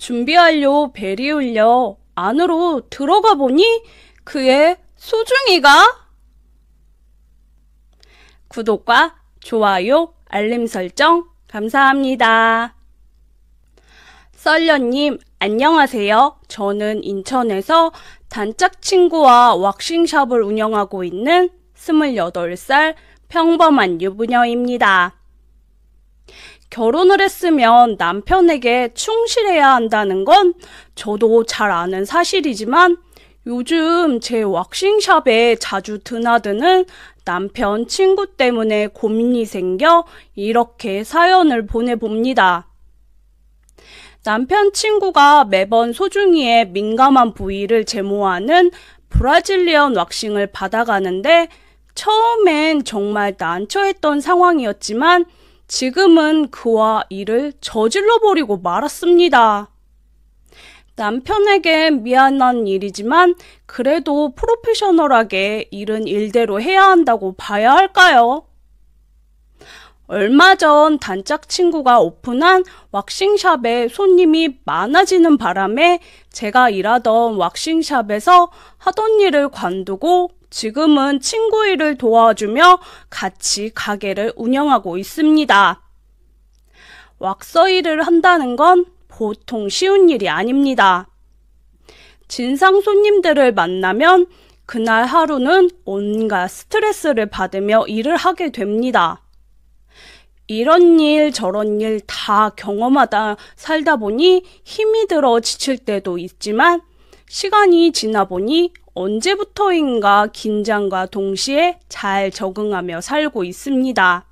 준비 완료, 벨이 울려 안으로 들어가 보니 그의 소중이가 구독과 좋아요, 알림 설정 감사합니다. 썰려님 안녕하세요. 저는 인천에서 단짝 친구와 왁싱샵을 운영하고 있는 28살 평범한 유부녀입니다. 결혼을 했으면 남편에게 충실해야 한다는 건 저도 잘 아는 사실이지만 요즘 제 왁싱샵에 자주 드나드는 남편 친구 때문에 고민이 생겨 이렇게 사연을 보내봅니다. 남편 친구가 매번 소중이의 민감한 부위를 제모하는 브라질리언 왁싱을 받아가는데 처음엔 정말 난처했던 상황이었지만 지금은 그와 일을 저질러 버리고 말았습니다. 남편에겐 미안한 일이지만 그래도 프로페셔널하게 일은 일대로 해야 한다고 봐야 할까요? 얼마 전 단짝 친구가 오픈한 왁싱샵에 손님이 많아지는 바람에 제가 일하던 왁싱샵에서 하던 일을 관두고 지금은 친구 일을 도와주며 같이 가게를 운영하고 있습니다. 왁서 일을 한다는 건 보통 쉬운 일이 아닙니다. 진상 손님들을 만나면 그날 하루는 온갖 스트레스를 받으며 일을 하게 됩니다. 이런 일 저런 일 다 경험하다 살다 보니 힘이 들어 지칠 때도 있지만 시간이 지나 보니 언제부터인가 긴장과 동시에 잘 적응하며 살고 있습니다.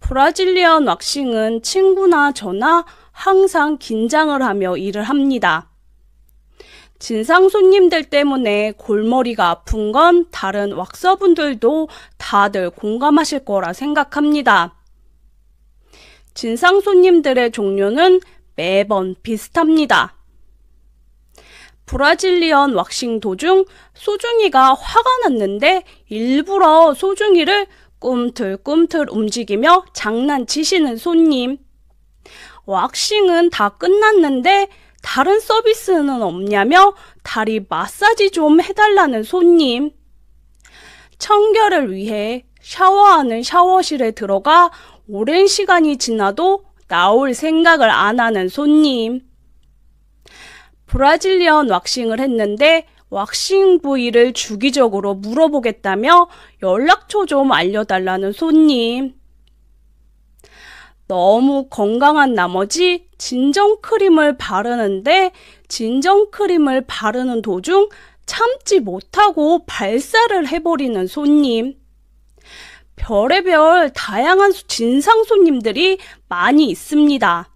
브라질리언 왁싱은 친구나 저나 항상 긴장을 하며 일을 합니다. 진상 손님들 때문에 골머리가 아픈 건 다른 왁서분들도 다들 공감하실 거라 생각합니다. 진상 손님들의 종류는 매번 비슷합니다. 브라질리언 왁싱 도중 소중이가 화가 났는데 일부러 소중이를 꿈틀꿈틀 움직이며 장난치시는 손님. 왁싱은 다 끝났는데 다른 서비스는 없냐며 다리 마사지 좀 해달라는 손님. 청결을 위해 샤워하는 샤워실에 들어가 오랜 시간이 지나도 나올 생각을 안 하는 손님. 브라질리언 왁싱을 했는데 왁싱 부위를 주기적으로 물어보겠다며 연락처 좀 알려달라는 손님. 너무 건강한 나머지 진정크림을 바르는데 진정크림을 바르는 도중 참지 못하고 발사를 해버리는 손님. 별의별 다양한 진상 손님들이 많이 있습니다.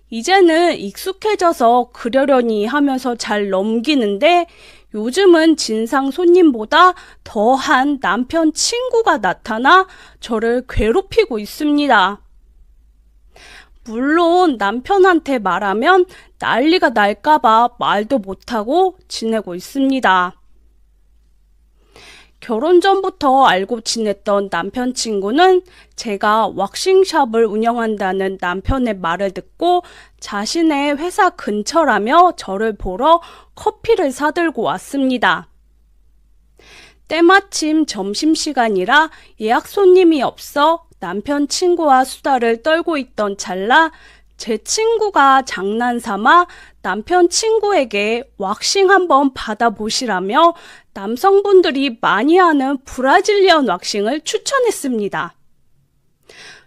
이제는 익숙해져서 그러려니 하면서 잘 넘기는데 요즘은 진상 손님보다 더한 남편 친구가 나타나 저를 괴롭히고 있습니다. 물론 남편한테 말하면 난리가 날까봐 말도 못하고 지내고 있습니다. 결혼 전부터 알고 지냈던 남편 친구는 제가 왁싱샵을 운영한다는 남편의 말을 듣고 자신의 회사 근처라며 저를 보러 커피를 사들고 왔습니다. 때마침 점심시간이라 예약 손님이 없어 남편 친구와 수다를 떨고 있던 찰나 제 친구가 장난삼아 남편 친구에게 왁싱 한번 받아보시라며 남성분들이 많이 하는 브라질리언 왁싱을 추천했습니다.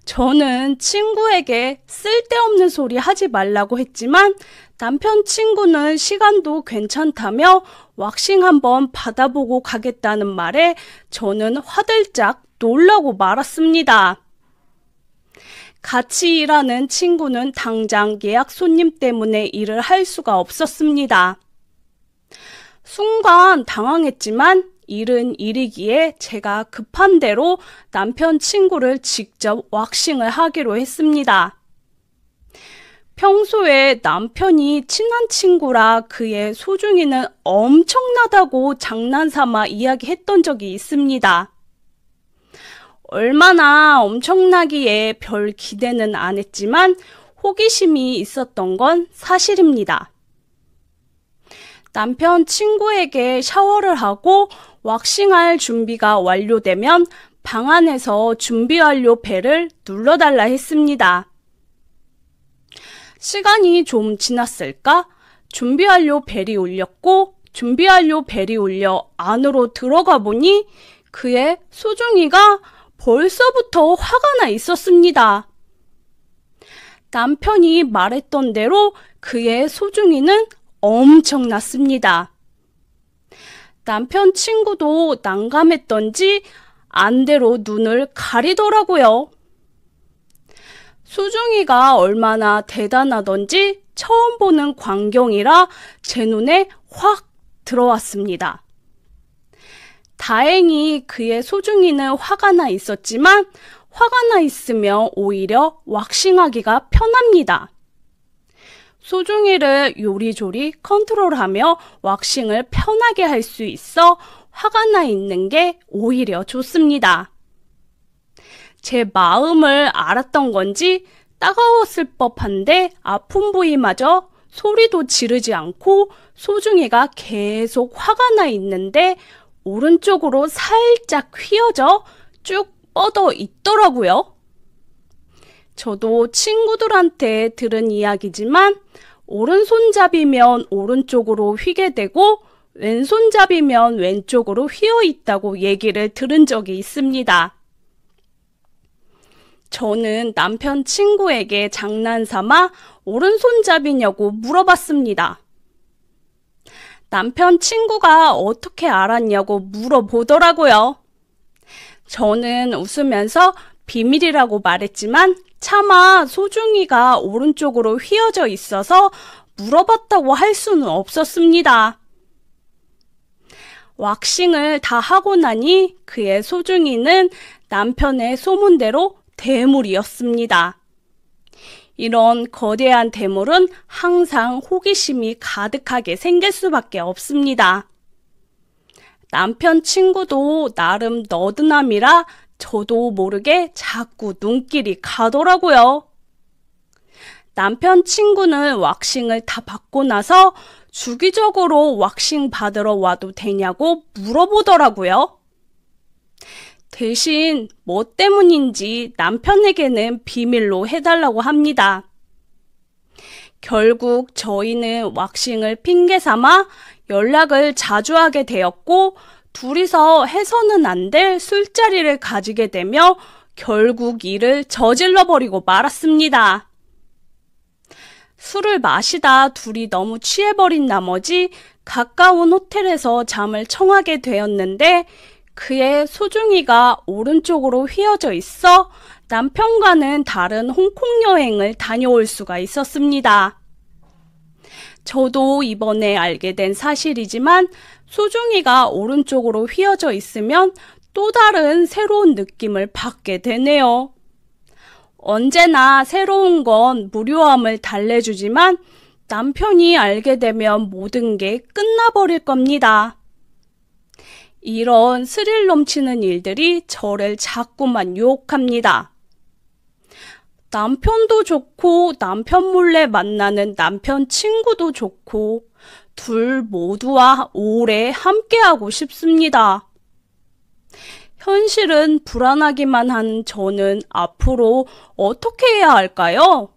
저는 친구에게 쓸데없는 소리 하지 말라고 했지만 남편 친구는 시간도 괜찮다며 왁싱 한번 받아보고 가겠다는 말에 저는 화들짝 놀라고 말았습니다. 같이 일하는 친구는 당장 예약 손님 때문에 일을 할 수가 없었습니다. 순간 당황했지만 일은 일이기에 제가 급한 대로 남편 친구를 직접 왁싱을 하기로 했습니다. 평소에 남편이 친한 친구라 그의 소중이는 엄청나다고 장난삼아 이야기했던 적이 있습니다. 얼마나 엄청나기에 별 기대는 안 했지만 호기심이 있었던 건 사실입니다. 남편 친구에게 샤워를 하고 왁싱할 준비가 완료되면 방 안에서 준비 완료 벨을 눌러달라 했습니다. 시간이 좀 지났을까? 준비 완료 벨이 울렸고 준비 완료 벨이 울려 안으로 들어가 보니 그의 소중이가 벌써부터 화가 나 있었습니다. 남편이 말했던 대로 그의 소중이는 엄청났습니다. 남편 친구도 난감했던지 안대로 눈을 가리더라고요. 소중이가 얼마나 대단하던지 처음 보는 광경이라 제 눈에 확 들어왔습니다. 다행히 그의 소중이는 화가 나 있었지만 화가 나 있으면 오히려 왁싱하기가 편합니다. 소중이를 요리조리 컨트롤하며 왁싱을 편하게 할 수 있어 화가 나 있는 게 오히려 좋습니다. 제 마음을 알았던 건지 따가웠을 법한데 아픈 부위마저 소리도 지르지 않고 소중이가 계속 화가 나 있는데 오른쪽으로 살짝 휘어져 쭉 뻗어 있더라고요. 저도 친구들한테 들은 이야기지만 오른손잡이면 오른쪽으로 휘게 되고 왼손잡이면 왼쪽으로 휘어 있다고 얘기를 들은 적이 있습니다. 저는 남편 친구에게 장난삼아 오른손잡이냐고 물어봤습니다. 남편 친구가 어떻게 알았냐고 물어보더라고요. 저는 웃으면서 비밀이라고 말했지만 차마 소중이가 오른쪽으로 휘어져 있어서 물어봤다고 할 수는 없었습니다. 왁싱을 다 하고 나니 그의 소중이는 남편의 소문대로 대물이었습니다. 이런 거대한 대물은 항상 호기심이 가득하게 생길 수밖에 없습니다. 남편 친구도 나름 너드남이라 저도 모르게 자꾸 눈길이 가더라고요. 남편 친구는 왁싱을 다 받고 나서 주기적으로 왁싱 받으러 와도 되냐고 물어보더라고요. 대신 뭐 때문인지 남편에게는 비밀로 해달라고 합니다. 결국 저희는 왁싱을 핑계 삼아 연락을 자주 하게 되었고 둘이서 해서는 안 될 술자리를 가지게 되며 결국 일을 저질러버리고 말았습니다. 술을 마시다 둘이 너무 취해버린 나머지 가까운 호텔에서 잠을 청하게 되었는데 그의 소중이가 오른쪽으로 휘어져 있어 남편과는 다른 홍콩 여행을 다녀올 수가 있었습니다. 저도 이번에 알게 된 사실이지만 소중이가 오른쪽으로 휘어져 있으면 또 다른 새로운 느낌을 받게 되네요. 언제나 새로운 건 무료함을 달래주지만 남편이 알게 되면 모든 게 끝나버릴 겁니다. 이런 스릴 넘치는 일들이 저를 자꾸만 유혹합니다. 남편도 좋고 남편 몰래 만나는 남편 친구도 좋고 둘 모두와 오래 함께하고 싶습니다. 현실은 불안하기만 한 저는 앞으로 어떻게 해야 할까요?